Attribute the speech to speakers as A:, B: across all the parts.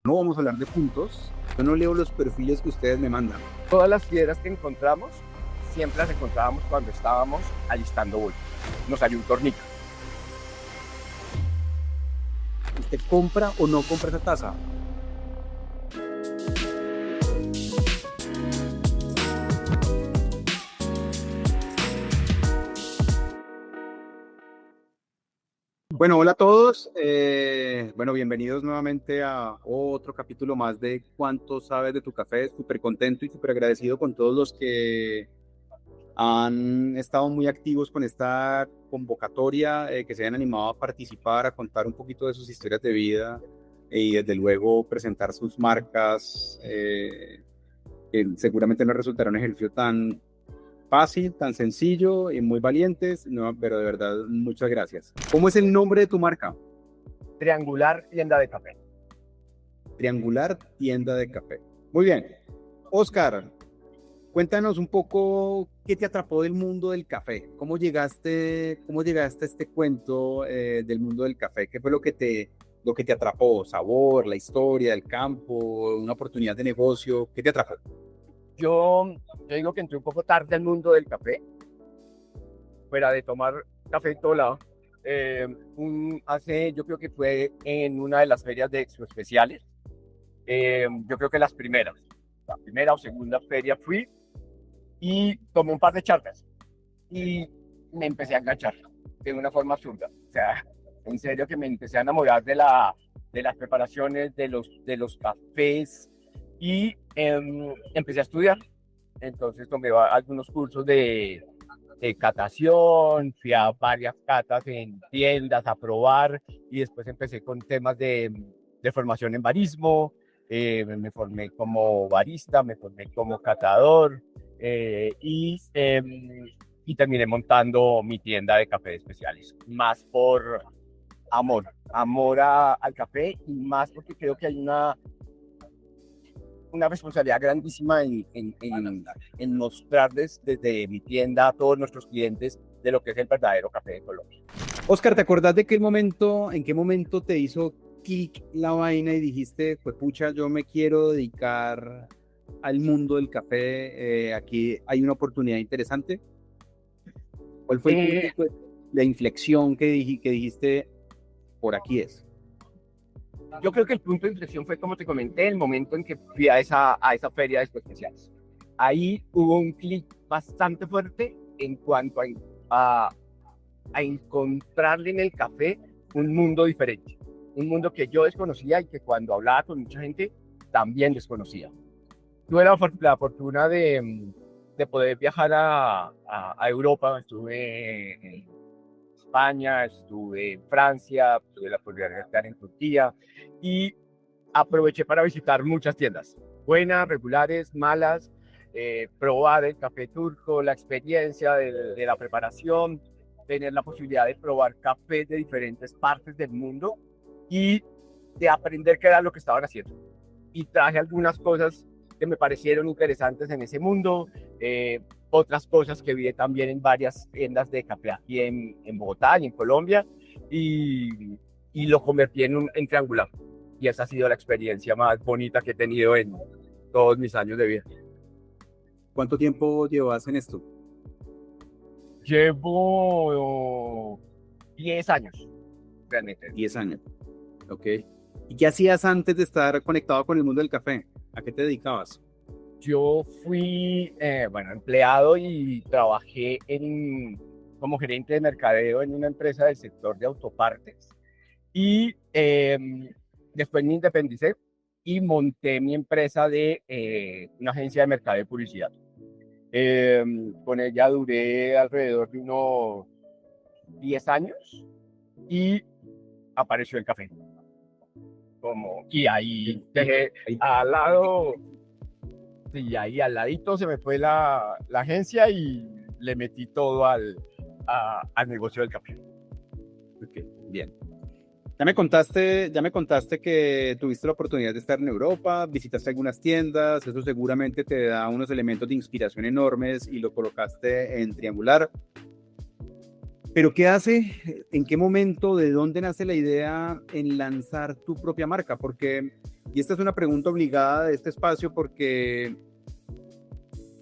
A: No vamos a hablar de puntos. Yo no leo los perfiles que ustedes me mandan.
B: Todas las piedras que encontramos, siempre las encontrábamos cuando estábamos alistando vuelo. Nos salió un tornillo.
A: ¿Usted compra o no compra esa taza? Bueno, hola a todos. Bienvenidos nuevamente a otro capítulo más de ¿Cuánto sabes de tu café? Súper contento y súper agradecido con todos los que han estado muy activos con esta convocatoria, que se hayan animado a participar, a contar un poquito de sus historias de vida y desde luego presentar sus marcas, que seguramente no resultará un ejercicio tan fácil, tan sencillo y muy valientes, no, pero de verdad, muchas gracias. ¿Cómo es el nombre de tu marca?
B: Triangular tienda de café.
A: Triangular Tienda de Café. Muy bien. Oscar, cuéntanos un poco qué te atrapó del mundo del café. ¿Cómo llegaste a este cuento del mundo del café? ¿Qué fue lo que te atrapó? ¿Sabor, la historia del campo, una oportunidad de negocio? ¿Qué te atrapó?
B: Yo digo que entré un poco tarde al mundo del café, fuera de tomar café en todo lado. Yo creo que fue en una de las ferias de Expo Especiales. Yo creo que la primera o segunda feria fui y tomé un par de charlas y me empecé a enganchar de una forma absurda. O sea, en serio que me empecé a enamorar de las preparaciones, de los cafés y empecé a estudiar. Entonces tomé algunos cursos de catación, fui a varias catas en tiendas a probar y después empecé con temas de formación en barismo. Me formé como barista, me formé como catador, y terminé montando mi tienda de café especiales, más por al café y más porque creo que hay una responsabilidad grandísima en mostrarles desde mi tienda a todos nuestros clientes de lo que es el verdadero café de Colombia.
A: Oscar, ¿te acordás de en qué momento te hizo clic la vaina y dijiste, pues pucha, yo me quiero dedicar al mundo del café, aquí hay una oportunidad interesante? ¿Cuál fue el
B: Eh,
A: punto de inflexión que dijiste, por aquí es?
B: yo creo que el punto de inflexión fue, como te comenté, el momento en que fui a esa feria de Expo Especiales. Ahí hubo un clic bastante fuerte en cuanto a, a encontrarle en el café un mundo diferente, un mundo que yo desconocía y que cuando hablaba con mucha gente también desconocía. Tuve la fortuna de poder viajar a Europa. Estuve en España, estuve en Francia, tuve la oportunidad de estar en Turquía y aproveché para visitar muchas tiendas, buenas, regulares, malas, probar el café turco, la experiencia de la preparación, tener la posibilidad de probar cafés de diferentes partes del mundo y de aprender qué era lo que estaban haciendo. Y traje algunas cosas que me parecieron interesantes en ese mundo, otras cosas que vi también en varias tiendas de café aquí en Bogotá y en Colombia, y lo convertí en triangular. Y esa ha sido la experiencia más bonita que he tenido en todos mis años de vida.
A: ¿Cuánto tiempo llevas en esto?
B: Llevo 10 años, realmente.
A: 10 años. Ok. ¿Y qué hacías antes de estar conectado con el mundo del café? ¿A qué te dedicabas?
B: Yo fui, empleado y trabajé como gerente de mercadeo en una empresa del sector de autopartes. Y después me independicé y monté mi empresa de una agencia de mercadeo y publicidad. Eh, con ella duré alrededor de unos 10 años y apareció el café. Y ahí dejé
A: Ahí.
B: al lado, y ahí al ladito se me fue la agencia y le metí todo al negocio del café.
A: Ok, bien. Ya me contaste que tuviste la oportunidad de estar en Europa, visitaste algunas tiendas, eso seguramente te da unos elementos de inspiración enormes y lo colocaste en Triangular. Pero ¿qué hace? ¿En qué momento? ¿De dónde nace la idea en lanzar tu propia marca? Porque, y esta es una pregunta obligada de este espacio, porque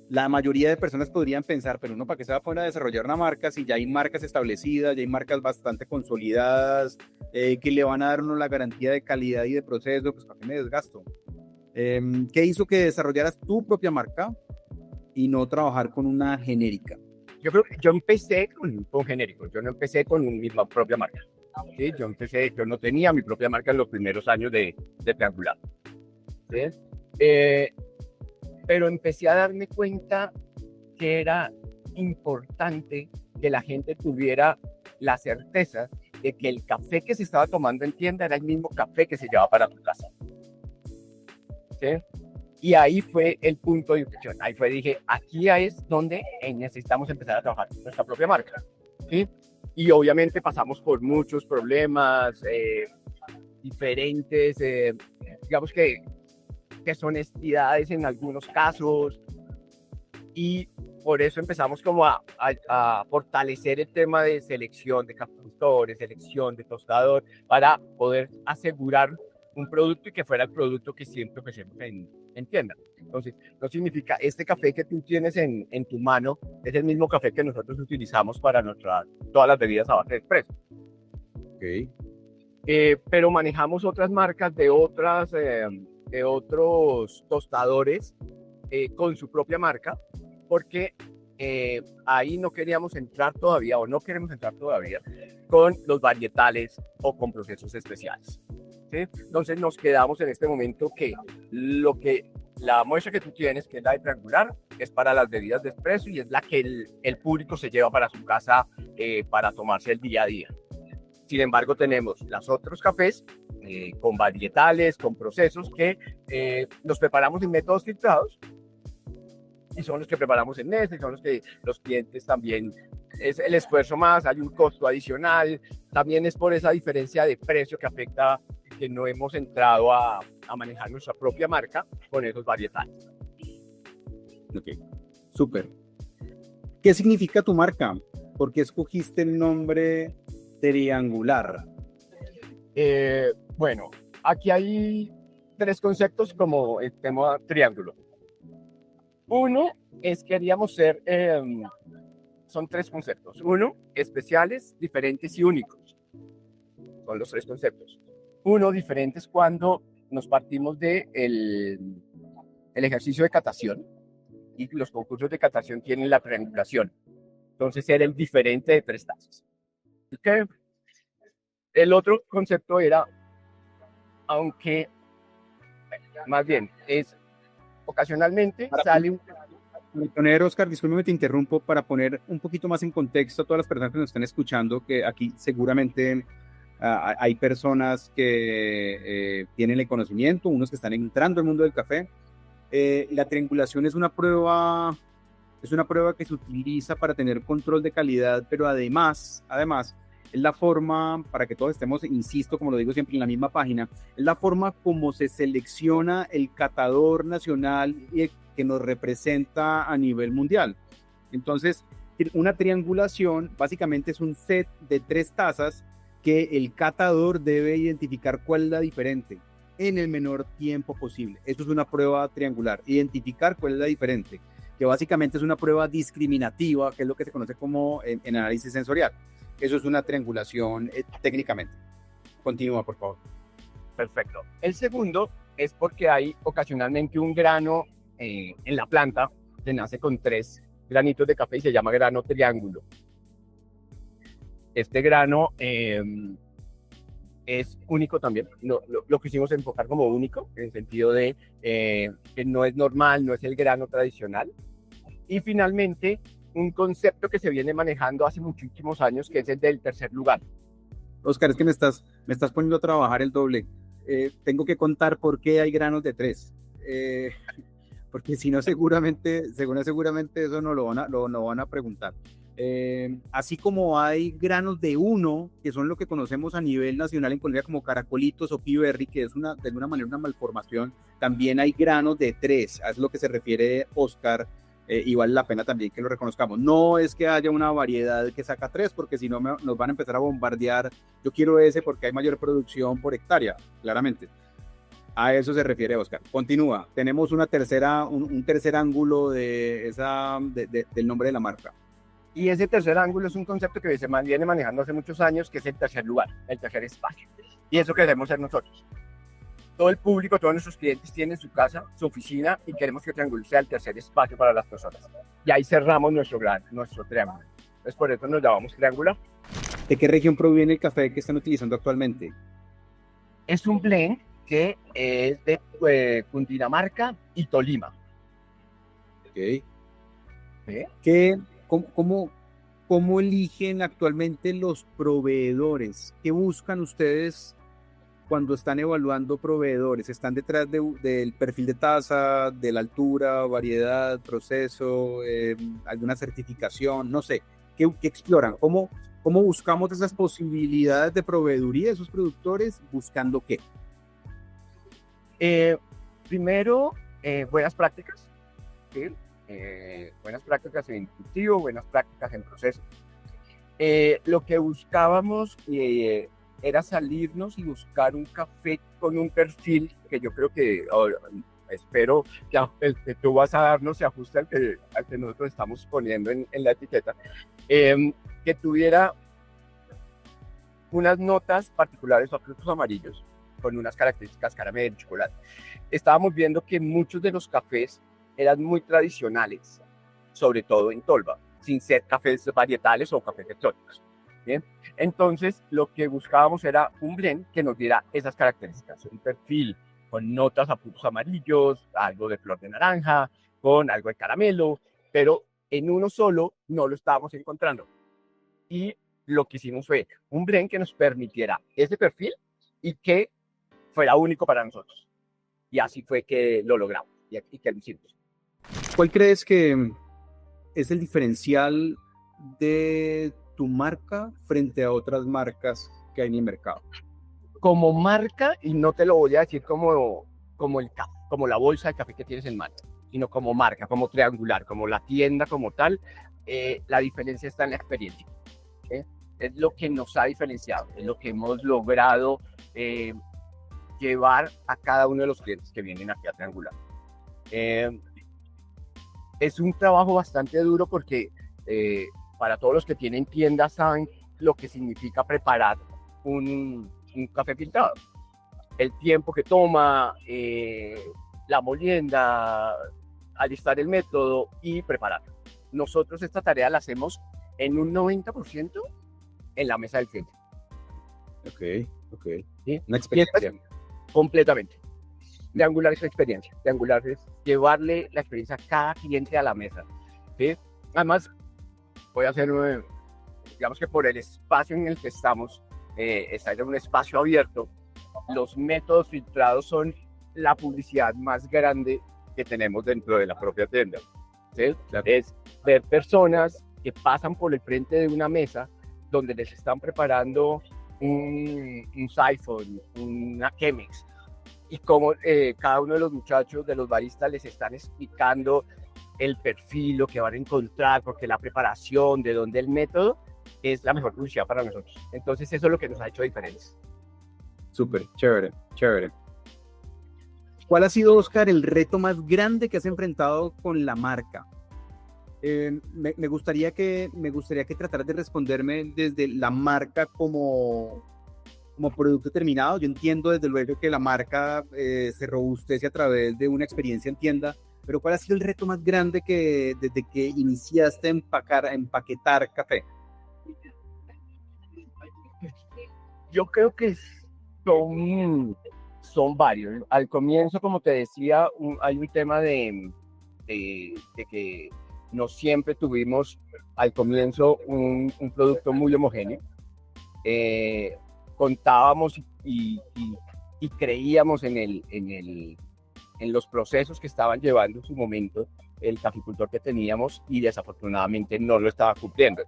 A: la mayoría de personas podrían pensar, pero uno, ¿para qué se va a poner a desarrollar una marca si ya hay marcas establecidas, ya hay marcas bastante consolidadas, que le van a dar uno la garantía de calidad y de proceso? Pues ¿para qué me desgasto? ¿Qué hizo que desarrollaras tu propia marca y no trabajar con una genérica?
B: Yo creo que yo empecé con genéricos, yo no empecé con mi propia marca. ¿Sí? Yo no tenía mi propia marca en los primeros años de Triangular. ¿Sí? Pero empecé a darme cuenta que era importante que la gente tuviera la certeza de que el café que se estaba tomando en tienda era el mismo café que se llevaba para tu casa. ¿Sí? Y ahí fue el punto de inflexión. Ahí fue, dije, aquí es donde necesitamos empezar a trabajar nuestra propia marca. ¿Sí? Y obviamente pasamos por muchos problemas diferentes, digamos que deshonestidades en algunos casos, y por eso empezamos como a fortalecer el tema de selección de caficultores, selección de tostador, para poder asegurar un producto y que fuera el producto que siempre ofrecemos en tienda. Entonces, no significa este café que tú tienes en tu mano es el mismo café que nosotros utilizamos para todas las bebidas a base de expreso.
A: Okay.
B: Pero manejamos otras marcas de otros tostadores con su propia marca, porque ahí no queríamos entrar todavía, o no queremos entrar todavía, con los varietales o con procesos especiales. ¿Sí? Entonces nos quedamos en este momento que la muestra que tú tienes, que es la de Triangular, es para las bebidas de expreso y es la que el público se lleva para su casa para tomarse el día a día. Sin embargo, tenemos los otros cafés con varietales, con procesos que los preparamos en métodos filtrados, y son los que preparamos en Nestlé, son los que los clientes también, es el esfuerzo más, hay un costo adicional, también es por esa diferencia de precio que afecta que no hemos entrado a manejar nuestra propia marca con esos varietales.
A: Ok, súper. ¿Qué significa tu marca? ¿Por qué escogiste el nombre Triangular?
B: Bueno, aquí hay tres conceptos como el tema triángulo. Uno es queríamos ser, son tres conceptos. Uno, especiales, diferentes y únicos. Son los tres conceptos. Uno, diferentes cuando nos partimos de el ejercicio de catación, y los concursos de catación tienen la triangulación. Entonces era el diferente de tres tazas. ¿Okay? El otro concepto era, aunque, más bien, es ocasionalmente sale un...
A: Oscar, discúlpeme, te interrumpo para poner un poquito más en contexto a todas las personas que nos están escuchando, que aquí seguramente hay personas que tienen el conocimiento, unos que están entrando al mundo del café. La triangulación es una prueba que se utiliza para tener control de calidad, pero además es la forma, para que todos estemos, insisto, como lo digo siempre, en la misma página, es la forma como se selecciona el catador nacional que nos representa a nivel mundial. Entonces, una triangulación básicamente es un set de 3 tazas que el catador debe identificar cuál es la diferente en el menor tiempo posible. Eso es una prueba triangular, identificar cuál es la diferente, que básicamente es una prueba discriminativa, que es lo que se conoce como en análisis sensorial. Eso es una triangulación técnicamente. Continúa, por favor.
B: Perfecto. El segundo es porque hay ocasionalmente un grano en la planta que nace con 3 granitos de café y se llama grano triángulo. Este grano es único también. Lo quisimos enfocar como único, en el sentido de que no es normal, no es el grano tradicional. Y finalmente, un concepto que se viene manejando hace muchísimos años, que es el del tercer lugar.
A: Oscar, es que me estás poniendo a trabajar el doble. Tengo que contar por qué hay granos de 3. Porque si no, seguramente eso no lo van a preguntar. Así como hay granos de 1, que son lo que conocemos a nivel nacional en Colombia como caracolitos o piberry, que es de alguna manera una malformación, también hay granos de 3, a eso es lo que se refiere Oscar y vale la pena también que lo reconozcamos. No es que haya una variedad que saca tres, porque si no nos van a empezar a bombardear. Yo quiero ese porque hay mayor producción por hectárea, claramente. A eso se refiere Oscar. Continúa. Tenemos un tercer ángulo del nombre de la marca.
B: Y ese tercer ángulo es un concepto que se viene manejando hace muchos años, que es el tercer lugar, el tercer espacio. Y eso queremos ser nosotros. Todo el público, todos nuestros clientes tienen su casa, su oficina, y queremos que Triángulo sea el tercer espacio para las personas. Y ahí cerramos nuestro triángulo. Entonces, por eso nos llamamos Triángulo.
A: ¿De qué región proviene el café que están utilizando actualmente?
B: Es un blend que es de Cundinamarca y Tolima.
A: Ok. ¿Sí? ¿Cómo eligen actualmente los proveedores? ¿Qué buscan ustedes cuando están evaluando proveedores? ¿Están detrás del perfil de taza, de la altura, variedad, proceso, alguna certificación? No sé. ¿Qué exploran? ¿Cómo buscamos esas posibilidades de proveeduría de esos productores? ¿Buscando qué?
B: Primero, buenas prácticas. ¿Sí? Buenas prácticas en cultivo, buenas prácticas en proceso. Lo que buscábamos era salirnos y buscar un café con un perfil que yo creo que, espero que el que tú vas a darnos se ajuste al que nosotros estamos poniendo en la etiqueta, que tuviera unas notas particulares a frutos amarillos, con unas características caramelo, chocolate. Estábamos viendo que muchos de los cafés eran muy tradicionales, sobre todo en Tolva, sin ser cafés varietales o cafés exóticos. ¿Bien? Entonces, lo que buscábamos era un blend que nos diera esas características, un perfil con notas a frutos amarillos, algo de flor de naranja, con algo de caramelo, pero en uno solo no lo estábamos encontrando. Y lo que hicimos fue un blend que nos permitiera ese perfil y que fuera único para nosotros. Y así fue que lo logramos y que lo hicimos.
A: ¿Cuál crees que es el diferencial de tu marca frente a otras marcas que hay en el mercado?
B: Como marca, y no te lo voy a decir como la bolsa de café que tienes en mano, sino como marca, como Triangular, como la tienda como tal, la diferencia está en la experiencia. Es lo que nos ha diferenciado, es lo que hemos logrado llevar a cada uno de los clientes que vienen aquí a Triangular. Es un trabajo bastante duro porque para todos los que tienen tiendas saben lo que significa preparar un café filtrado. El tiempo que toma, la molienda, alistar el método y prepararlo. Nosotros esta tarea la hacemos en un 90% en la mesa del cliente.
A: Ok.
B: ¿Sí?
A: Una experiencia.
B: Completamente. Triangular es la experiencia. Triangular es llevarle la experiencia a cada cliente a la mesa. ¿Sí? Además, voy a hacer, digamos que por el espacio en el que estamos, está en un espacio abierto, los métodos filtrados son la publicidad más grande que tenemos dentro de la propia tienda. ¿Sí? Claro. Es ver personas que pasan por el frente de una mesa donde les están preparando un Siphon, una Chemex, y cómo cada uno de los muchachos, de los baristas, les están explicando el perfil, lo que van a encontrar, porque la preparación, de dónde el método, es la mejor publicidad para nosotros. Entonces eso es lo que nos ha hecho diferentes.
A: Súper, chévere. ¿Cuál ha sido, Oscar, el reto más grande que has enfrentado con la marca? Me gustaría que trataras de responderme desde la marca como producto terminado. Yo entiendo desde luego que la marca se robustece a través de una experiencia en tienda, pero ¿cuál ha sido el reto más grande desde que iniciaste a empaquetar café?
B: Yo creo que son varios. Al comienzo, como te decía, hay un tema de que no siempre tuvimos al comienzo un producto muy homogéneo. Contábamos y creíamos en los procesos que estaban llevando en su momento el caficultor que teníamos, y desafortunadamente no lo estaba cumpliendo.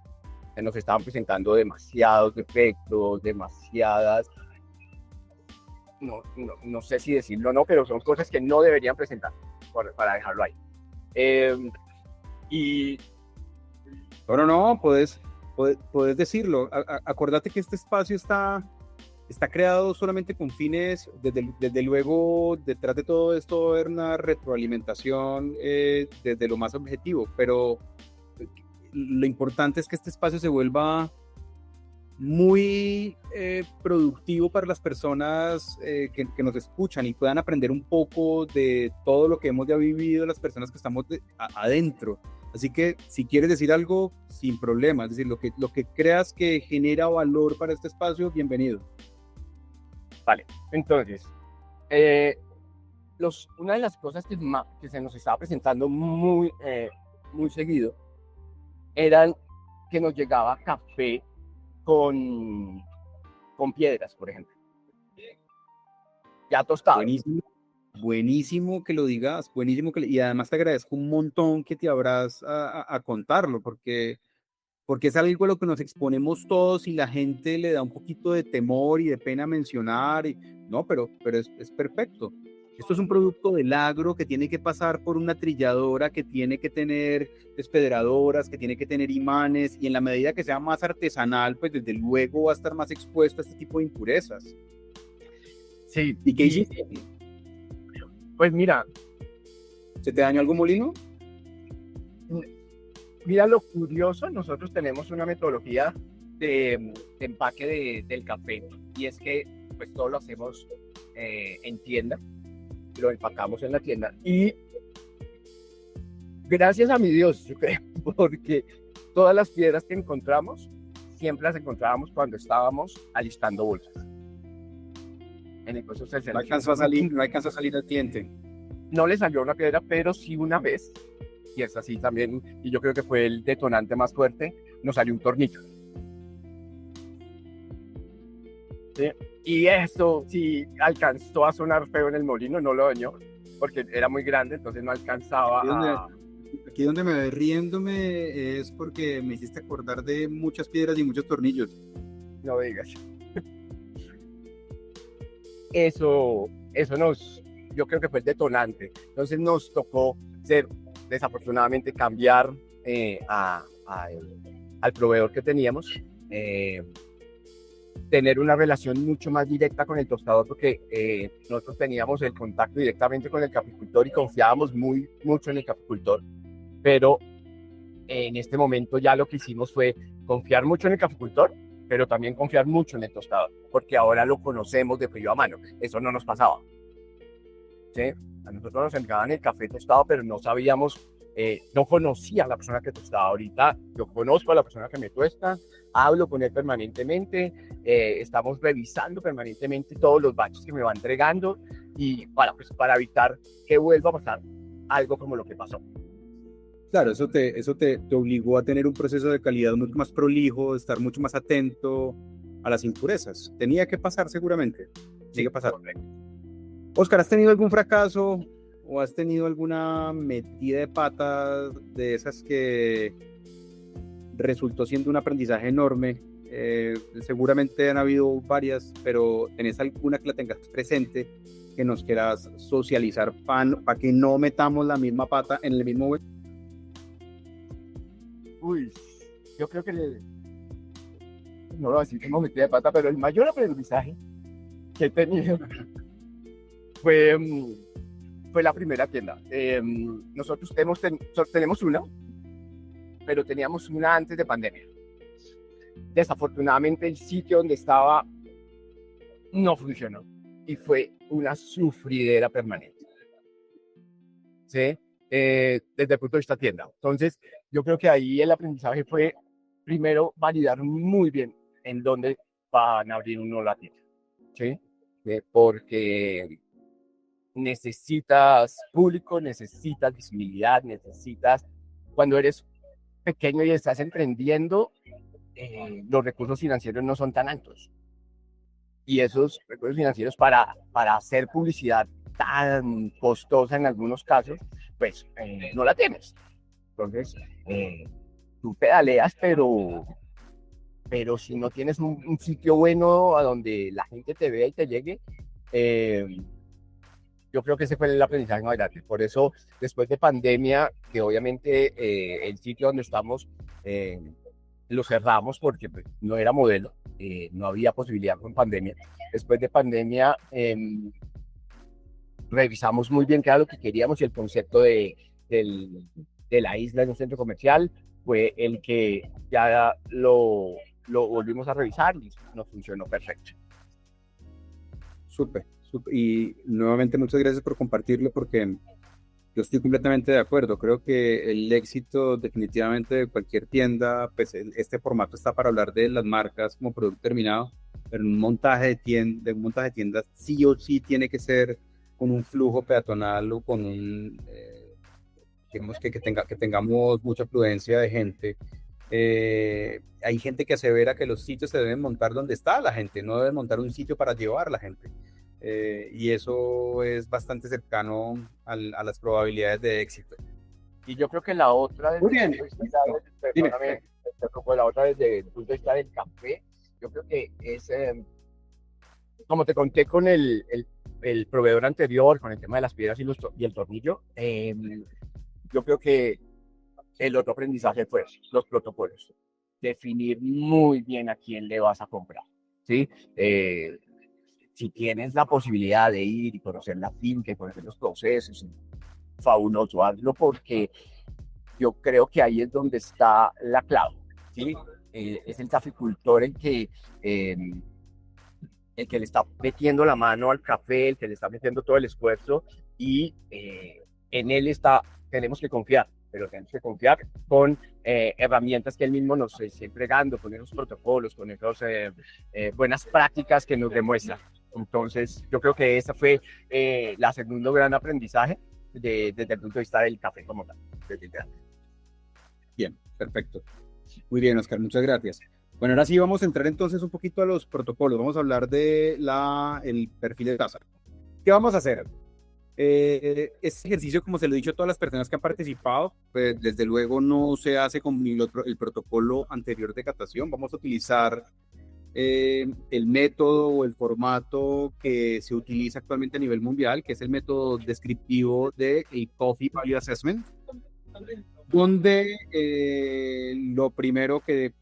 B: Nos estaban presentando demasiados defectos, no sé si decirlo o no, pero son cosas que no deberían presentar, para dejarlo ahí. Y
A: No, puedes decirlo. Acuérdate que este espacio está creado solamente con fines, desde luego, detrás de todo esto va a haber una retroalimentación desde lo más objetivo, pero lo importante es que este espacio se vuelva muy productivo para las personas que nos escuchan y puedan aprender un poco de todo lo que hemos ya vivido las personas que estamos adentro. Así que si quieres decir algo, sin problema, es decir, lo que creas que genera valor para este espacio, bienvenido.
B: vale, entonces, una de las cosas que se nos estaba presentando muy seguido eran que nos llegaba café con piedras, por ejemplo. Ya tostado.
A: Buenísimo que lo digas, y además te agradezco un montón que te abras a contarlo, porque es algo a lo que nos exponemos todos y la gente le da un poquito de temor y de pena mencionar, no, pero es perfecto. Esto es un producto del agro que tiene que pasar por una trilladora, que tiene que tener despedradoras, que tiene que tener imanes, y en la medida que sea más artesanal, pues desde luego va a estar más expuesto a este tipo de impurezas.
B: Sí.
A: ¿Y qué hiciste?
B: Pues mira.
A: ¿Se te dañó algún molino?
B: Mira lo curioso, nosotros tenemos una metodología de empaque del café, y es que pues todo lo hacemos en tienda, lo empacamos en la tienda, y gracias a mi Dios, yo creo, porque todas las piedras que encontramos siempre las encontrábamos cuando estábamos alistando bolsas. En el proceso
A: no alcanzó a salir al cliente.
B: No le salió una piedra, pero sí una vez, y es así también, y yo creo que fue el detonante más fuerte, nos salió un tornillo. ¿Sí? Y eso sí alcanzó a sonar feo en el molino, no lo dañó, porque era muy grande, entonces no alcanzaba
A: Aquí donde me ve riéndome es porque me hiciste acordar de muchas piedras y muchos tornillos.
B: No digas. Eso yo creo que fue el detonante. Entonces nos tocó desafortunadamente cambiar al proveedor que teníamos, tener una relación mucho más directa con el tostador, porque nosotros teníamos el contacto directamente con el caficultor y confiábamos mucho en el caficultor, pero en este momento ya lo que hicimos fue confiar mucho en el caficultor, pero también confiar mucho en el tostador, porque ahora lo conocemos de frío a mano. Eso no nos pasaba. ¿Sí? A nosotros nos entregaban el café tostado, pero no sabíamos, no conocía a la persona que tostaba. Ahorita yo conozco a la persona que me tuesta, hablo con él permanentemente, estamos revisando permanentemente todos los batches que me va entregando, y para evitar que vuelva a pasar algo como lo que pasó.
A: Claro, eso te obligó a tener un proceso de calidad mucho más prolijo, estar mucho más atento a las impurezas. Tenía que pasar seguramente. Tiene que pasar.
B: Correcto.
A: Oscar, ¿has tenido algún fracaso o has tenido alguna metida de pata de esas que resultó siendo un aprendizaje enorme? Seguramente han habido varias, pero ¿tenés alguna que la tengas presente que nos quieras socializar para que no metamos la misma pata en el mismo hueco?
B: Uy, yo creo que no lo voy a decir como metida de pata, pero el mayor aprendizaje que he tenido fue la primera tienda. Nosotros tenemos una, pero teníamos una antes de pandemia. Desafortunadamente el sitio donde estaba no funcionó y fue una sufridera permanente. ¿Sí? Desde el punto de vista tienda. Entonces, yo creo que ahí el aprendizaje fue, primero, validar muy bien en dónde van a abrir uno la tienda. ¿Sí? Porque necesitas público, necesitas visibilidad, cuando eres pequeño y estás emprendiendo, los recursos financieros no son tan altos. Y esos recursos financieros para hacer publicidad tan costosa en algunos casos, pues no la tienes. Entonces, tú pedaleas, pero si no tienes un sitio bueno a donde la gente te vea y te llegue, yo yo creo que ese fue el aprendizaje más grande. Por eso, después de pandemia, que obviamente el sitio donde estamos lo cerramos porque pues, no era modelo, no había posibilidad con pandemia. Después de pandemia, revisamos muy bien qué era lo que queríamos y el concepto de la isla en un centro comercial fue el que ya lo volvimos a revisar y nos funcionó perfecto.
A: Súper, súper. Y nuevamente muchas gracias por compartirlo porque yo estoy completamente de acuerdo. Creo que el éxito definitivamente de cualquier tienda, pues este formato está para hablar de las marcas como producto terminado, pero un montaje de tiendas sí o sí tiene que ser con un flujo peatonal o con digamos que tengamos mucha afluencia de gente. Hay gente que asevera que los sitios se deben montar donde está la gente, no deben montar un sitio para llevar a la gente. Y eso es bastante cercano a las probabilidades de éxito.
B: Y yo creo que la otra, desde
A: Muy bien.
B: la otra desde el punto de vista del café, yo creo que es, como te conté con el proveedor anterior, con el tema de las piedras y el tornillo, yo creo que el otro aprendizaje fue los protocolos. Definir muy bien a quién le vas a comprar, ¿sí? Si tienes la posibilidad de ir y conocer la finca y conocer los procesos, fabuloso, hazlo porque yo creo que ahí es donde está la clave, ¿sí? Es el caficultor el que le está metiendo la mano al café, el que le está metiendo todo el esfuerzo y en él tenemos que confiar, pero tenemos que confiar con herramientas que él mismo nos está entregando, con esos protocolos, con esas buenas prácticas que nos demuestran. Entonces, yo creo que ese fue la segundo gran aprendizaje desde el punto de vista del café como tal.
A: Bien, perfecto. Muy bien, Oscar, muchas gracias. Bueno, ahora sí vamos a entrar entonces un poquito a los protocolos. Vamos a hablar de el perfil de taza. ¿Qué vamos a hacer? Este ejercicio, como se lo he dicho a todas las personas que han participado, pues desde luego no se hace con el protocolo anterior de catación. Vamos a utilizar el método o el formato que se utiliza actualmente a nivel mundial, que es el método descriptivo de Coffee Value Assessment, donde lo primero que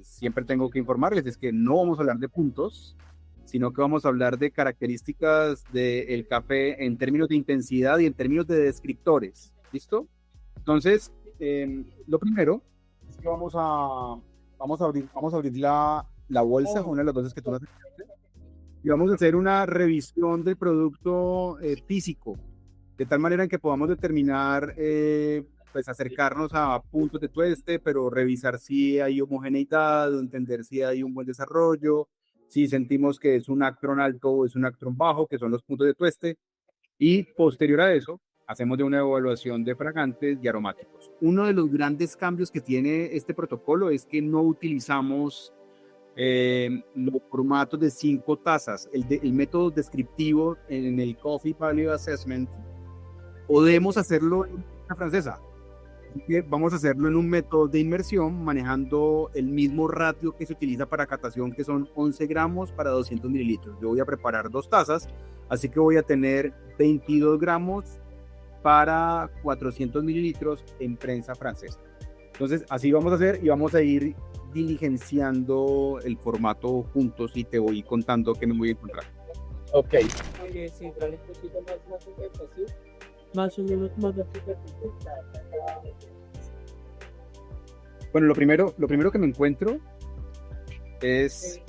A: siempre tengo que informarles es que no vamos a hablar de puntos, sino que vamos a hablar de características del café en términos de intensidad y en términos de descriptores. ¿Listo? Entonces, lo primero es que vamos a abrir la bolsa, una de las bolsas que tú haces, y vamos a hacer una revisión del producto físico, de tal manera en que podamos determinar, pues acercarnos a puntos de tueste, pero revisar si hay homogeneidad, entender si hay un buen desarrollo, si sentimos que es un actron alto o es un actron bajo, que son los puntos de tueste, y posterior a eso, hacemos de una evaluación de fragantes y aromáticos. Uno de los grandes cambios que tiene este protocolo es que no utilizamos los formatos de 5 tazas. El método descriptivo en el Coffee Value Assessment podemos hacerlo en una francesa. Vamos a hacerlo en un método de inmersión manejando el mismo ratio que se utiliza para catación, que son 11 gramos para 200 mililitros. Yo voy a preparar 2 tazas, así que voy a tener 22 gramos para 400 mililitros en prensa francesa. Entonces, así vamos a hacer y vamos a ir diligenciando el formato juntos y te voy contando qué me voy a encontrar.
B: Ok.
C: Más o menos más de.
A: Bueno, lo primero que me encuentro es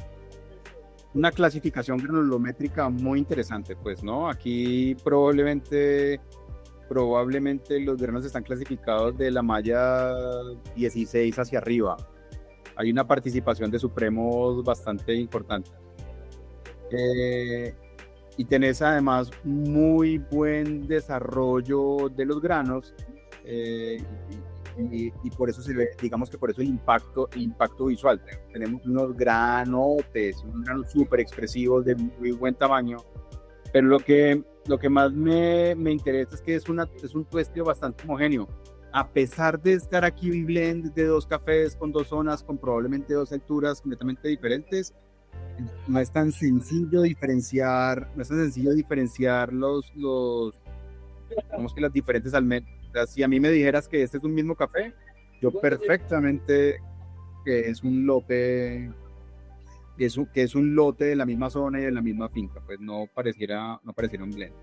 A: una clasificación granulométrica muy interesante, pues, ¿no? Aquí probablemente los granos están clasificados de la malla 16 hacia arriba. Hay una participación de supremos bastante importante. Y tenés además muy buen desarrollo de los granos, y por eso digamos que por eso el impacto visual. Tenemos unos granos súper expresivos de muy buen tamaño, pero lo que más me interesa es que es un tueste bastante homogéneo. A pesar de estar aquí blend de 2 cafés con 2 zonas, con probablemente 2 alturas completamente diferentes, No es tan sencillo diferenciar, no es tan sencillo diferenciar digamos que las diferentes almendras. O sea, si a mí me dijeras que este es un mismo café, yo perfectamente que es un lote, que es un lote de la misma zona y de la misma finca, pues no pareciera un blend.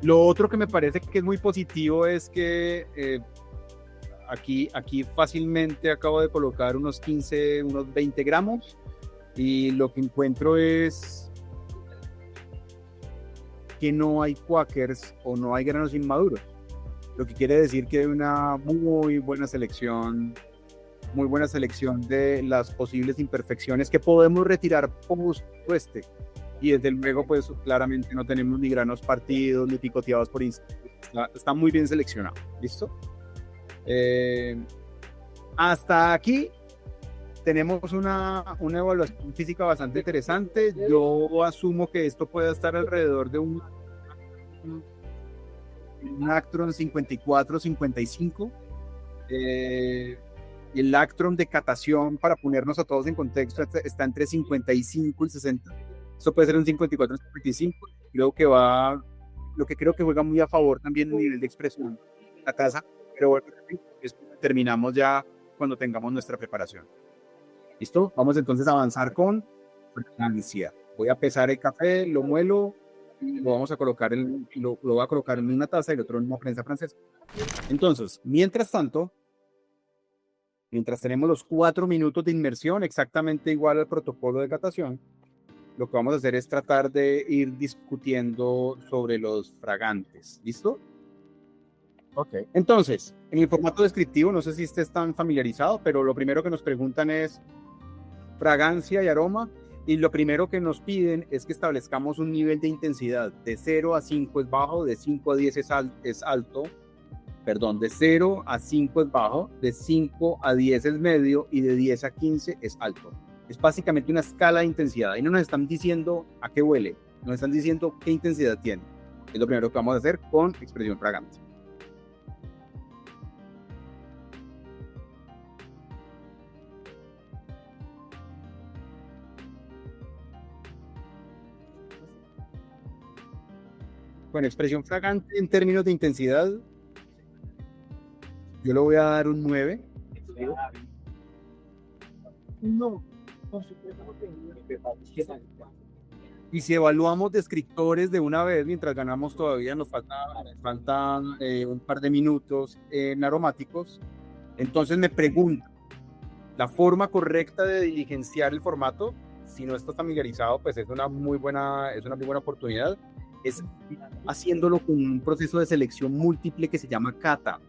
A: Lo otro que me parece que es muy positivo es que aquí fácilmente acabo de colocar unos 15, unos 20 gramos y lo que encuentro es que no hay quakers o no hay granos inmaduros, lo que quiere decir que hay una muy buena selección de las posibles imperfecciones que podemos retirar post tueste. Y desde luego, pues claramente no tenemos ni granos partidos ni picoteados por insectos. Está muy bien seleccionado. ¿Listo? Hasta aquí tenemos una evaluación física bastante interesante. Yo asumo que esto puede estar alrededor de un Actron 54-55. El Actron de catación, para ponernos a todos en contexto, está entre 55 y 60. Esto puede ser un 54-55. Lo que creo que juega muy a favor también el nivel de expresión, la taza, pero bueno, terminamos ya cuando tengamos nuestra preparación. ¿Listo? Vamos entonces a avanzar con fragancia. Voy a pesar el café, lo muelo, lo voy a colocar en una taza y el otro en una prensa francesa. Entonces, mientras tenemos los 4 minutos de inmersión, exactamente igual al protocolo de catación, lo que vamos a hacer es tratar de ir discutiendo sobre los fragantes. ¿Listo?
B: Ok.
A: Entonces, en el formato descriptivo, no sé si estés tan familiarizado, pero lo primero que nos preguntan es fragancia y aroma, y lo primero que nos piden es que establezcamos un nivel de intensidad. De 0 a 5 es bajo, de 5 a 10 es alto, perdón, de 0 a 5 es bajo, de 5 a 10 es medio y de 10 a 15 es alto. Es básicamente una escala de intensidad. Y no nos están diciendo a qué huele, nos están diciendo qué intensidad tiene. Es lo primero que vamos a hacer con expresión fragante. Con expresión fragante en términos de intensidad, yo le voy a dar un 9.
C: No.
A: Y si evaluamos descriptores de una vez, mientras ganamos todavía, nos faltan un par de minutos en aromáticos, entonces me pregunto, la forma correcta de diligenciar el formato, si no estás familiarizado, pues es una muy buena oportunidad, es haciéndolo con un proceso de selección múltiple que se llama cata.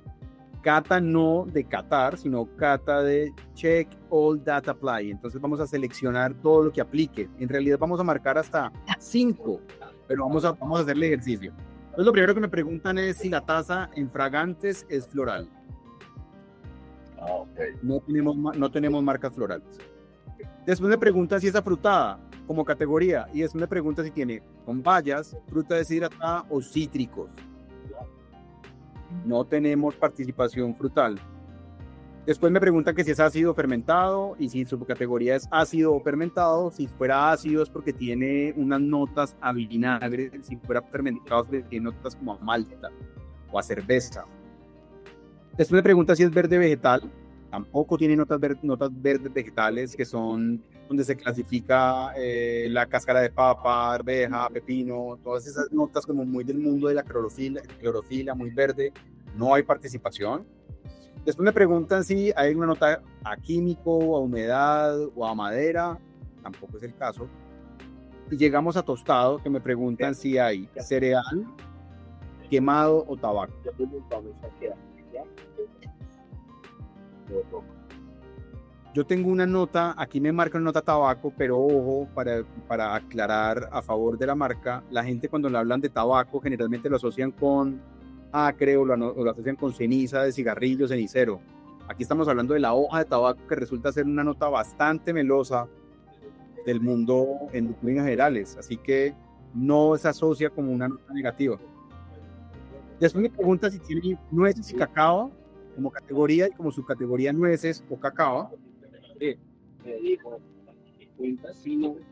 A: Cata no de catar, sino cata de check all that apply. Entonces vamos a seleccionar todo lo que aplique. En realidad vamos a marcar hasta 5, pero vamos a hacer el ejercicio. Entonces lo primero que me preguntan es si la taza en fragantes es floral. No tenemos marcas florales. Después me preguntan si es afrutada como categoría, y después me preguntan si tiene con bayas, fruta deshidratada o cítricos. No tenemos participación frutal. Después me preguntan que si es ácido o fermentado y si su categoría es ácido o fermentado. Si fuera ácido es porque tiene unas notas a vinagre, si fuera fermentado tiene notas como a malta o a cerveza. Después me preguntan si es verde vegetal. Tampoco tiene notas verdes vegetales, que son donde se clasifica la cáscara de papa, arveja, pepino, todas esas notas como muy del mundo de la clorofila, muy verde. No hay participación. Después me preguntan si hay una nota a químico, a humedad o a madera. Tampoco es el caso. Y llegamos a tostado, que me preguntan si hay cereal, quemado o tabaco. Yo tengo una nota, aquí me marca una nota tabaco, pero ojo, para aclarar a favor de la marca, la gente cuando le hablan de tabaco generalmente lo asocian con acre o lo asocian con ceniza de cigarrillo, cenicero. Aquí estamos hablando de la hoja de tabaco, que resulta ser una nota bastante melosa del mundo en líneas generales, así que no se asocia como una nota negativa. Después me pregunta si tiene nueces y cacao como categoría y como subcategoría nueces o cacao.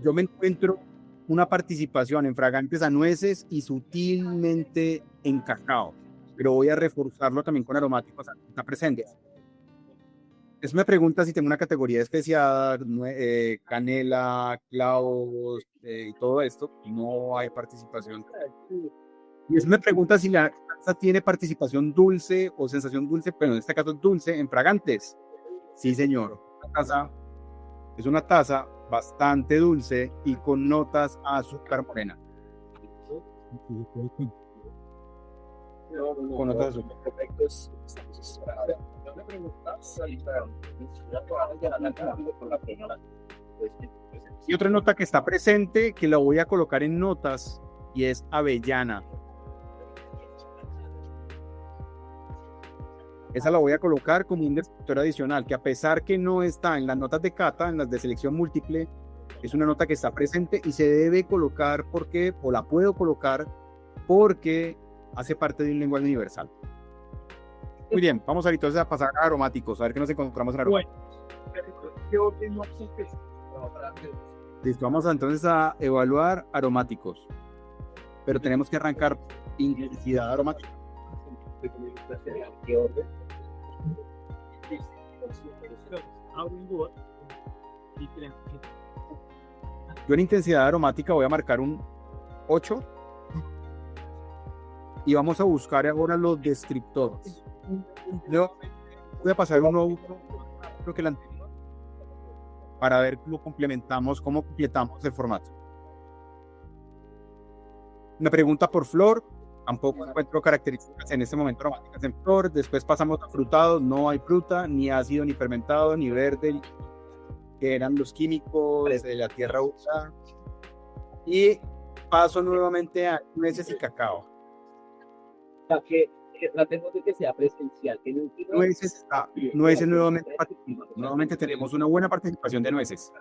A: yo me encuentro una participación en fragantes a nueces y sutilmente en cacao, pero voy a reforzarlo también con aromáticos a fruta presente. Eso me pregunta si tengo una categoría especial, canela, clavos y todo esto. No hay participación. Y eso me pregunta si la taza tiene participación dulce o sensación dulce, pero en este caso dulce en fragantes. Sí, señor. Es una taza bastante dulce y con notas a azúcar morena. Con notas de azúcar. Y otra nota que está presente, que la voy a colocar en notas, y es avellana. Esa la voy a colocar como un descriptor adicional, que a pesar que no está en las notas de cata, en las de selección múltiple, es una nota que está presente y se debe colocar porque, o la puedo colocar porque hace parte de un lenguaje universal. Muy bien, vamos ahorita a pasar a aromáticos, a ver qué nos encontramos en aromáticos. Listo, vamos entonces a evaluar aromáticos, pero tenemos que arrancar intensidad aromática. Yo en intensidad aromática voy a marcar un 8 y vamos a buscar ahora los descriptores. Yo voy a pasar uno, creo que el anterior, para ver cómo complementamos, cómo completamos el formato. Me pregunta por flor, tampoco encuentro características en este momento aromáticas en flor. Después pasamos a frutado, no hay fruta, ni ácido, ni fermentado, ni verde, que eran los químicos de la tierra usada. Y paso nuevamente a nueces y cacao.
B: Que tratemos de que sea presencial.
A: Nueces nuevamente tenemos una buena participación de nueces.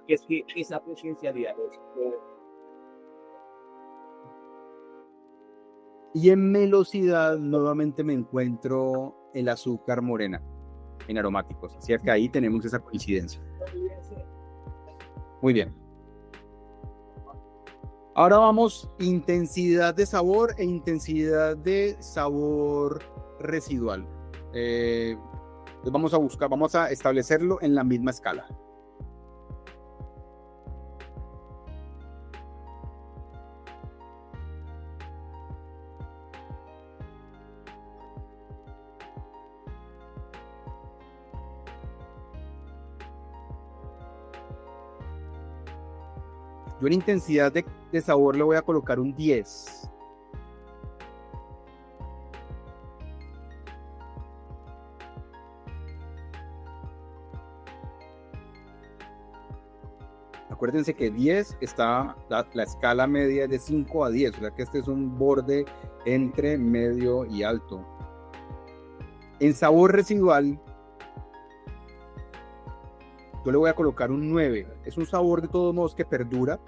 B: Que es que esa presencialidad
A: y en melosidad nuevamente me encuentro el azúcar morena en aromáticos, así que ahí tenemos esa coincidencia. Muy bien. Ahora vamos intensidad de sabor e intensidad de sabor residual. Vamos a establecerlo en la misma escala. Yo en intensidad de sabor le voy a colocar un 10. Acuérdense que 10 está, la escala media es de 5 a 10, o sea que este es un borde entre medio y alto. En sabor residual, yo le voy a colocar un 9. Es un sabor de todos modos que perdura,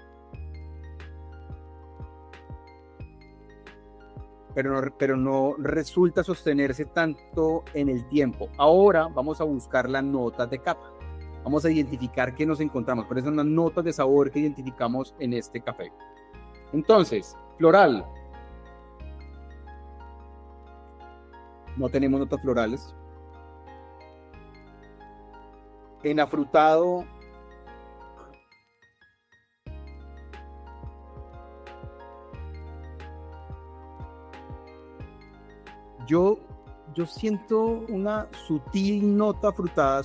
A: pero no resulta sostenerse tanto en el tiempo. Ahora vamos a buscar las notas de capa. Vamos a identificar qué nos encontramos. Por eso son las notas de sabor que identificamos en este café. Entonces, floral. No tenemos notas florales. En afrutado, yo siento una sutil nota frutada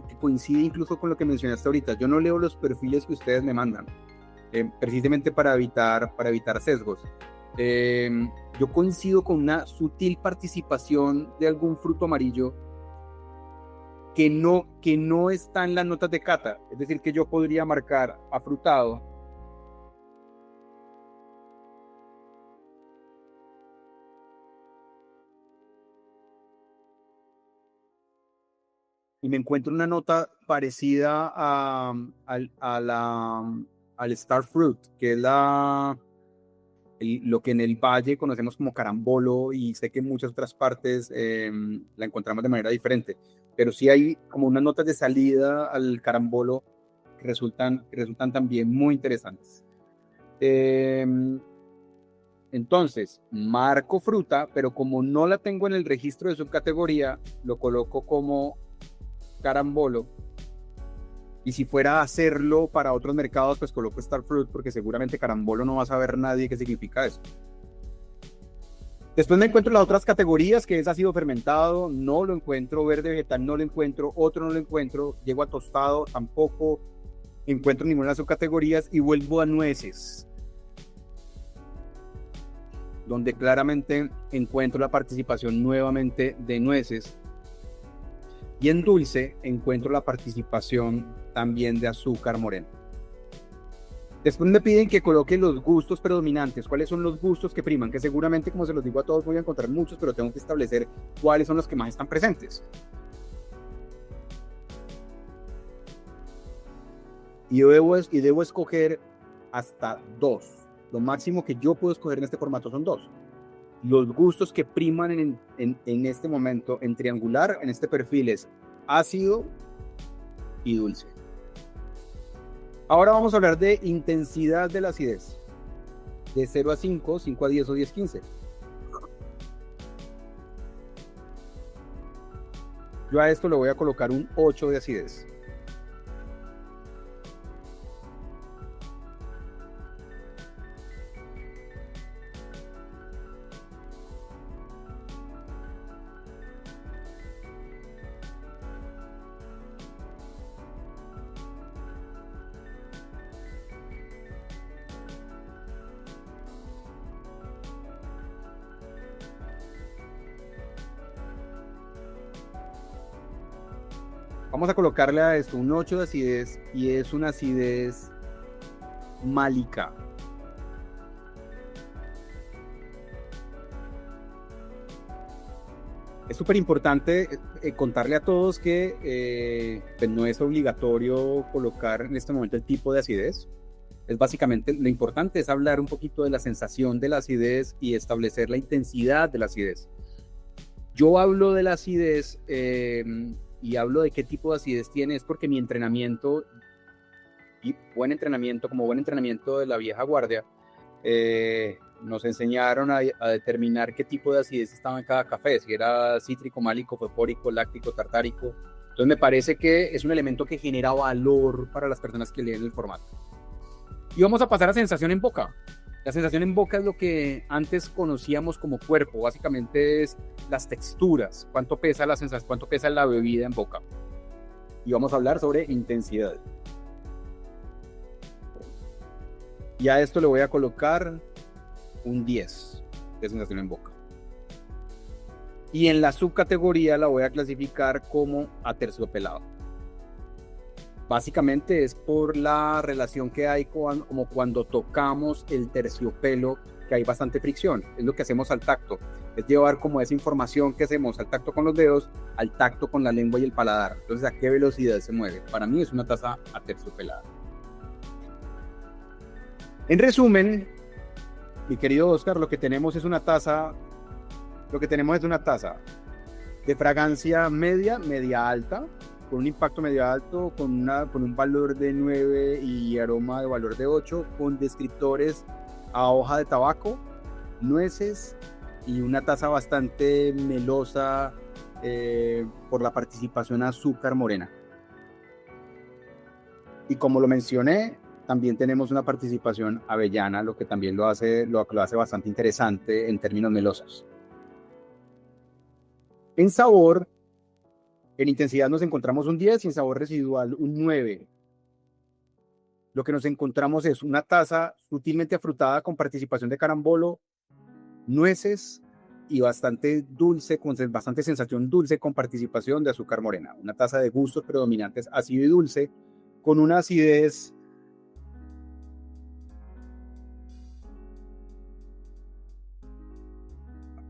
A: que coincide incluso con lo que mencionaste ahorita. Yo no leo los perfiles que ustedes me mandan, precisamente para evitar sesgos. Yo coincido con una sutil participación de algún fruto amarillo que no está en las notas de cata, es decir, que yo podría marcar afrutado. Y me encuentro una nota parecida al Star Fruit, que es lo que en el valle conocemos como carambolo, y sé que en muchas otras partes la encontramos de manera diferente. Pero sí hay como unas notas de salida al carambolo resultan también muy interesantes. Entonces, marco fruta, pero como no la tengo en el registro de subcategoría, lo coloco como carambolo. Y si fuera a hacerlo para otros mercados, pues coloco Star Fruit, porque seguramente carambolo no va a saber nadie qué significa eso. Después me encuentro las otras categorías, que es ácido fermentado, no lo encuentro, verde vegetal no lo encuentro, otro no lo encuentro, llego a tostado, tampoco encuentro ninguna de las subcategorías y vuelvo a nueces, donde claramente encuentro la participación nuevamente de nueces. Y en dulce encuentro la participación también de azúcar morena. Después me piden que coloque los gustos predominantes. ¿Cuáles son los gustos que priman? Que seguramente, como se los digo a todos, voy a encontrar muchos, pero tengo que establecer cuáles son los que más están presentes. Y debo escoger hasta 2. Lo máximo que yo puedo escoger en este formato son 2. Los gustos que priman en este momento en triangular, en este perfil, es ácido y dulce. Ahora vamos a hablar de intensidad de la acidez. De 0 a 5, 5 a 10 o 10 a 15. Yo a esto le voy a colocar un 8 de acidez. Vamos a colocarle a esto un 8 de acidez y es una acidez málica. Es súper importante contarle a todos que pues no es obligatorio colocar en este momento el tipo de acidez. Es básicamente lo importante es hablar un poquito de la sensación de la acidez y establecer la intensidad de la acidez. Yo hablo de la acidez y hablo de qué tipo de acidez tiene, es porque mi entrenamiento, y buen entrenamiento, como buen entrenamiento de la vieja guardia, nos enseñaron a determinar qué tipo de acidez estaba en cada café, si era cítrico, málico, fosfórico, láctico, tartárico. Entonces me parece que es un elemento que genera valor para las personas que leen el formato. Y vamos a pasar a sensación en boca. La sensación en boca es lo que antes conocíamos como cuerpo, básicamente es las texturas, cuánto pesa la sensación, cuánto pesa la bebida en boca. Y vamos a hablar sobre intensidad. Y a esto le voy a colocar un 10 de sensación en boca. Y en la subcategoría la voy a clasificar como aterciopelado. Básicamente es por la relación que hay como cuando tocamos el terciopelo, que hay bastante fricción. Es lo que hacemos al tacto. Es llevar como esa información que hacemos al tacto con los dedos, al tacto con la lengua y el paladar. Entonces, ¿a qué velocidad se mueve? Para mí es una taza aterciopelada. En resumen, mi querido Oscar, lo que tenemos es una taza de fragancia media alta, con un impacto medio alto, con un valor de 9 y aroma de valor de 8, con descriptores a hoja de tabaco, nueces y una taza bastante melosa por la participación de azúcar morena. Y como lo mencioné, también tenemos una participación avellana, lo que también lo hace bastante interesante en términos melosos. En sabor, en intensidad nos encontramos un 10 y en sabor residual un 9. Lo que nos encontramos es una taza sutilmente afrutada con participación de carambolo, nueces y bastante dulce, con bastante sensación dulce con participación de azúcar morena. Una taza de gustos predominantes ácido y dulce con una acidez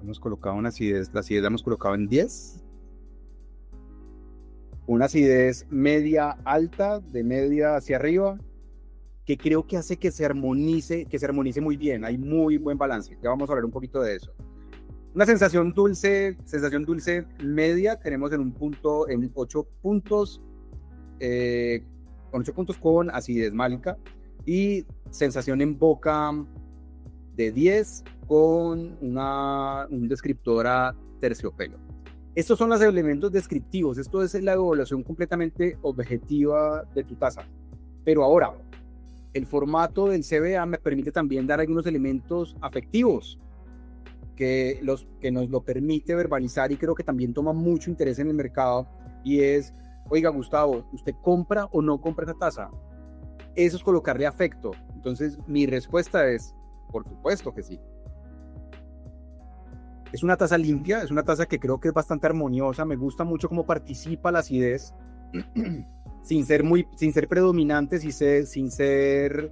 A: hemos colocado una acidez, la acidez la hemos colocado en 10. Una acidez media alta, de media hacia arriba, que creo que hace que se armonice muy bien. Hay muy buen balance. Ya vamos a hablar un poquito de eso. Una sensación dulce media, tenemos en 8 puntos, con 8 puntos con acidez málica y sensación en boca de 10 con un descriptor a terciopelo. Estos son los elementos descriptivos. Esto es la evaluación completamente objetiva de tu taza. Pero ahora, el formato del CBA me permite también dar algunos elementos afectivos que nos lo permite verbalizar, y creo que también toma mucho interés en el mercado, y es, oiga, Gustavo, ¿usted compra o no compra esa taza? Eso es colocarle afecto. Entonces, mi respuesta es, por supuesto que sí. Es una taza limpia, es una taza que creo que es bastante armoniosa, me gusta mucho cómo participa la acidez, sin ser predominante, sin ser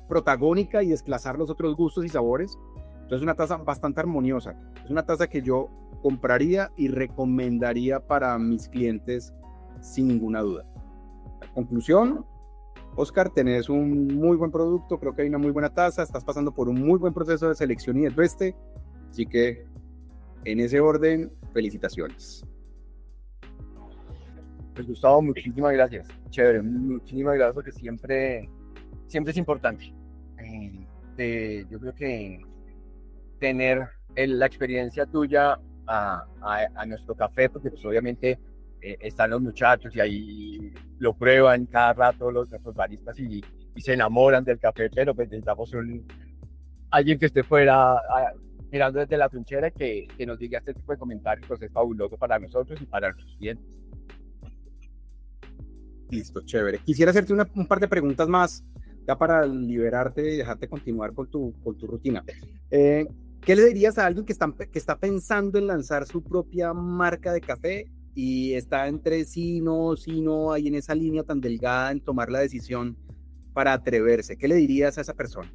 A: protagónica y desplazar los otros gustos y sabores. Entonces es una taza bastante armoniosa, es una taza que yo compraría y recomendaría para mis clientes sin ninguna duda. Conclusión, Oscar, tenés un muy buen producto, creo que hay una muy buena taza, estás pasando por un muy buen proceso de selección y de tueste, así que en ese orden, felicitaciones.
B: Pues Gustavo, muchísimas gracias. Chévere, muchísimas gracias porque siempre es importante. Yo creo que tener la experiencia tuya a nuestro café, porque pues obviamente están los muchachos y ahí lo prueban cada rato nuestros baristas y se enamoran del café, pero pues necesitamos alguien que esté fuera mirando desde la trinchera que nos diga este tipo de comentarios, pues es fabuloso para nosotros y para nuestros clientes.
A: Listo, chévere. Quisiera hacerte un par de preguntas más, ya para liberarte y dejarte continuar con tu rutina. ¿Qué le dirías a alguien que está pensando en lanzar su propia marca de café y está entre sí no, ahí en esa línea tan delgada en tomar la decisión para atreverse? ¿Qué le dirías a esa persona?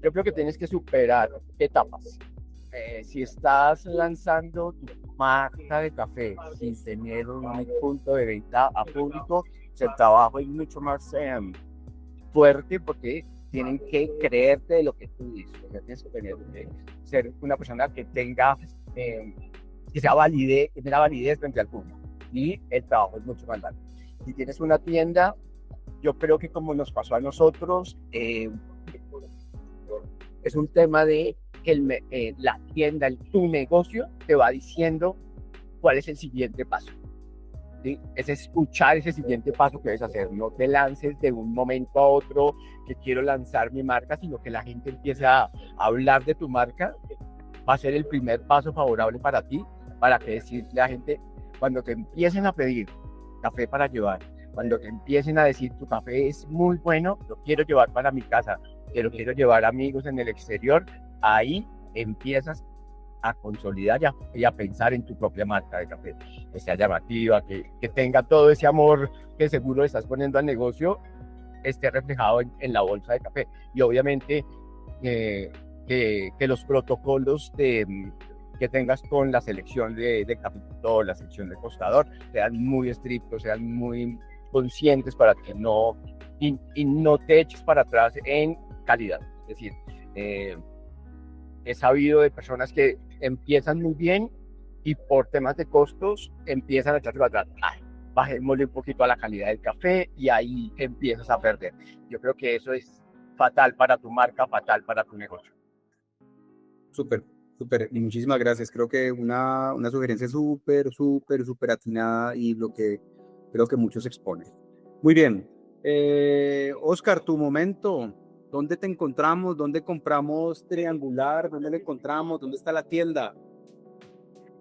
B: Yo creo que tienes que superar etapas. Si estás lanzando tu marca de café sin tener un punto de venta a público, el trabajo es mucho más fuerte porque tienen que creerte de lo que tú dices. O sea, tienes que tener ser una persona que tenga que tenga validez frente al público, y el trabajo es mucho más largo. Si tienes una tienda, yo creo que como nos pasó a nosotros, es un tema de que la tienda, tu negocio te va diciendo cuál es el siguiente paso. ¿Sí? Es escuchar ese siguiente paso que debes hacer. No te lances de un momento a otro que quiero lanzar mi marca, sino que la gente empiece a hablar de tu marca. Va a ser el primer paso favorable para ti, para que decirle a la gente, cuando te empiecen a pedir café para llevar, cuando te empiecen a decir tu café es muy bueno, lo quiero llevar para mi casa, lo quiero llevar a amigos en el exterior, ahí empiezas a consolidar y a pensar en tu propia marca de café, que sea llamativa, que tenga todo ese amor que seguro estás poniendo al negocio, esté reflejado en la bolsa de café. Y obviamente que los protocolos que tengas con la selección de capital, la selección de costador, sean muy estrictos, sean muy conscientes para que no te eches para atrás en calidad. Es decir, he sabido de personas que empiezan muy bien y por temas de costos empiezan a echarse para atrás. Bajémosle un poquito a la calidad del café y ahí empiezas a perder. Yo creo que eso es fatal para tu marca, fatal para tu negocio.
A: Súper, y muchísimas gracias. Creo que una sugerencia súper atinada y lo que creo que muchos exponen. Muy bien. Oscar, tu momento. ¿Dónde te encontramos? ¿Dónde compramos Triangular? ¿Dónde lo encontramos? ¿Dónde está la tienda?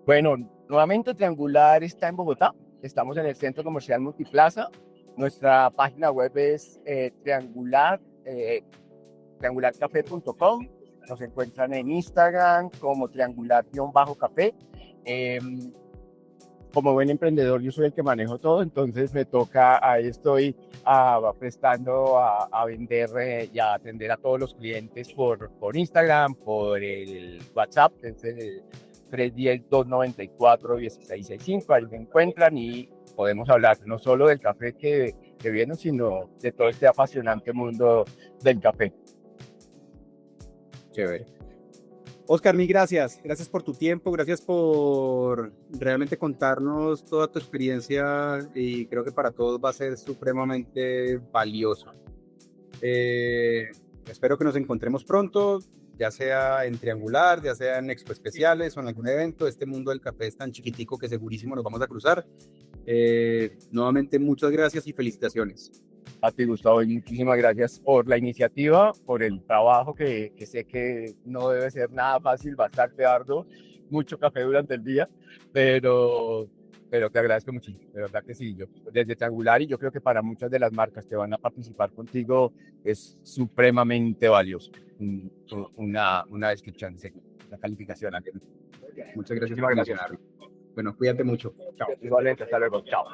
B: Bueno, nuevamente Triangular está en Bogotá. Estamos en el Centro Comercial Multiplaza. Nuestra página web es triangularcafé.com. Nos encuentran en Instagram como triangular-café. Como buen emprendedor, yo soy el que manejo todo, entonces me toca, ahí estoy prestando a vender y a atender a todos los clientes por Instagram, por el WhatsApp, es el 310-294-1665, ahí me encuentran y podemos hablar no solo del café que viene, sino de todo este apasionante mundo del café.
A: Chévere. Oscar, mil gracias. Gracias por tu tiempo, gracias por realmente contarnos toda tu experiencia y creo que para todos va a ser supremamente valioso. Espero que nos encontremos pronto, ya sea en Triangular, ya sea en Expo Especiales o en algún evento. Este mundo del café es tan chiquitico que segurísimo nos vamos a cruzar. Nuevamente, muchas gracias y felicitaciones.
B: A ti, Gustavo, y muchísimas gracias por la iniciativa, por el trabajo que sé que no debe ser nada fácil, bastante arduo, mucho café durante el día, pero te agradezco muchísimo, de verdad que sí, yo desde Triangular y yo creo que para muchas de las marcas que van a participar contigo es supremamente valioso una descripción, una calificación.
A: Muchas gracias
B: Muchísimas
A: por
B: gracias.
A: mencionarlo. Bueno, cuídate mucho. Chao.
B: Igualmente, hasta luego, chao.